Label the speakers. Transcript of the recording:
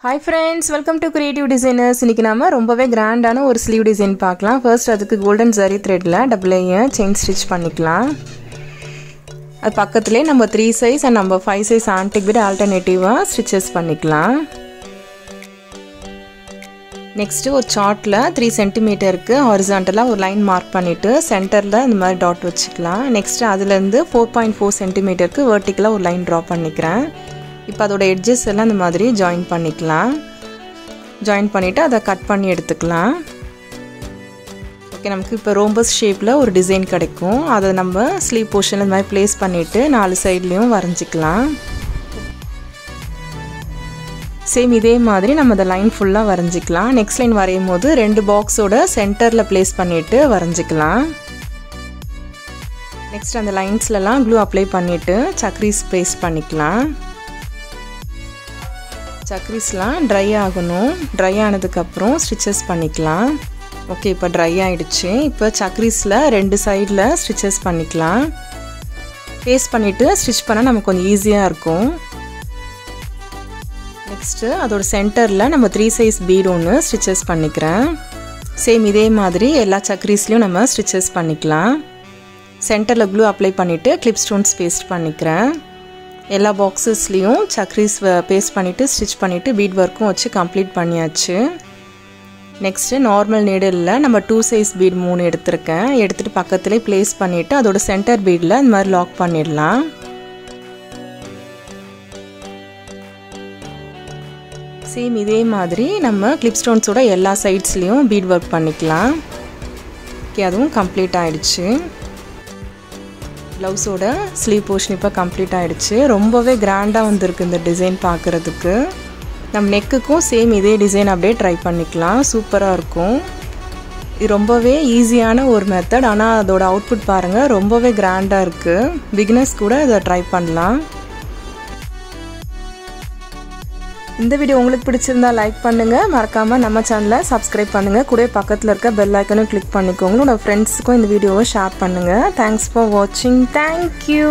Speaker 1: Hi friends, welcome to Creative Designers. இன்னைக்கு நாம ரொம்பவே கிராண்டான ஒரு ஸ்லீவ் டிசைன் பார்க்கலாம். First அதுக்கு golden zari threadல double layer chain stitch பண்ணிக்கலாம். அது பக்கத்திலே நம்ம 3 size and நம்ம 5 size antique bead alternative stitches பண்ணிக்கலாம். Next ஒரு chartல 3 cm க்கு horizontally ஒரு line mark பண்ணிட்டு centerல இந்த மாதிரி dot வச்சுக்கலாம். Next அதில இருந்து 4.4 cm க்கு vertically ஒரு line draw பண்ணிக்கிறேன். இப்போ அதோட edges எல்லாம் இந்த மாதிரி join பண்ணிக்கலாம். join பண்ணிட்டு அத கட் பண்ணி எடுத்துக்கலாம். ஓகே நமக்கு இப்போ ரோம்பஸ் ஷேப்ல ஒரு டிசைன் கிடைக்கும். அத நம்ம ஸ்லீவ் போர்ஷன்ல இந்த மாதிரி ப்ளேஸ் பண்ணிட்டு நாலு சைடுலயும் வரைஞ்சிக்கலாம். சேம் இதே மாதிரி நம்ம அந்த லைன் ஃபுல்லா வரைஞ்சிக்கலாம். நெக்ஸ்ட் லைன் வரையும்போது ரெண்டு பாக்ஸோட சென்டர்ல ப்ளேஸ் பண்ணிட்டு வரைஞ்சிக்கலாம். நெக்ஸ்ட் அந்த லைன்ஸ்லலாம் glue அப்ளை பண்ணிட்டு chakris பேஸ்ட் பண்ணிக்கலாம். chakrisலாம் dry ஆகணும். dry ஆனதுக்கு அப்புறம் stitches பண்ணிக்கலாம். ஓகே இப்போ dry ஆயிடுச்சு. இப்போ chakrisல ரெண்டு சைடுல stitches பண்ணிக்கலாம். பேஸ்ட் பண்ணிட்டு ஸ்டிட்ச் பண்ணா நமக்கு கொஞ்சம் ஈஸியா இருக்கும். நெக்ஸ்ட் அதோட சென்டர்ல நம்ம 3 size bead ஒன்னு stitches பண்ணிக்கிறேன். சேம் இதே மாதிரி எல்லா chakrisலயும் நம்ம stitches பண்ணிக்கலாம். சென்டர்ல glue அப்ளை பண்ணிட்டு clip stones பேஸ்ட் பண்ணிக்கிறேன். எல்லா பாக்ஸஸ்லயும் chakris பேஸ்ட் பண்ணிட்டு ஸ்டிட்ச் பண்ணிட்டு bead workம் வச்சு கம்ப்ளீட் பண்ணியாச்சு. நெக்ஸ்ட் நார்மல் நீடில்ல நம்ம 2 size bead 3 எடுத்துர்க்கேன். எடுத்துட்டு பக்கத்திலே ப்ளேஸ் பண்ணிட்டு அதோட சென்டர் beadல இந்த மாதிரி லாக் பண்ணிடலாம். சேம் இதே மாதிரி நம்ம clip stones ஓட எல்லா சைட்ஸ்லயும் bead work பண்ணிக்கலாம். ஓகே அதுவும் கம்ப்ளீட் ஆயிடுச்சு. Blouse ஓட ஸ்லீவ் போர்ஷன் இப்ப கம்ப்ளீட் ஆயிடுச்சு. ரொம்பவே கிராண்டா வந்திருக்கு இந்த டிசைன் பார்க்கிறதுக்கு. நம்ம நெக்குக்கும் சேம் இதே டிசைன் அப்படியே ட்ரை பண்ணிக்கலாம். சூப்பரா இருக்கும். இது ரொம்பவே ஈஸியான ஒரு மெத்தட். ஆனா அதோட அவுட்புட் பாருங்க ரொம்பவே கிராண்டா இருக்கு. பிகினர்ஸ் கூட இத ட்ரை பண்ணலாம். இந்த வீடியோ உங்களுக்கு பிடிச்சிருந்தா லைக் பண்ணுங்க. மறக்காம நம்ம சேனலை சப்ஸ்கிரைப் பண்ணுங்க. கூடவே பக்கத்துல இருக்க பெல் ஐகானை கிளிக் பண்ணிக்கோங்க. உங்க ஃப்ரெண்ட்ஸ்க்கும் இந்த வீடியோவை ஷேர் பண்ணுங்க. Thanks for watching. Thank you.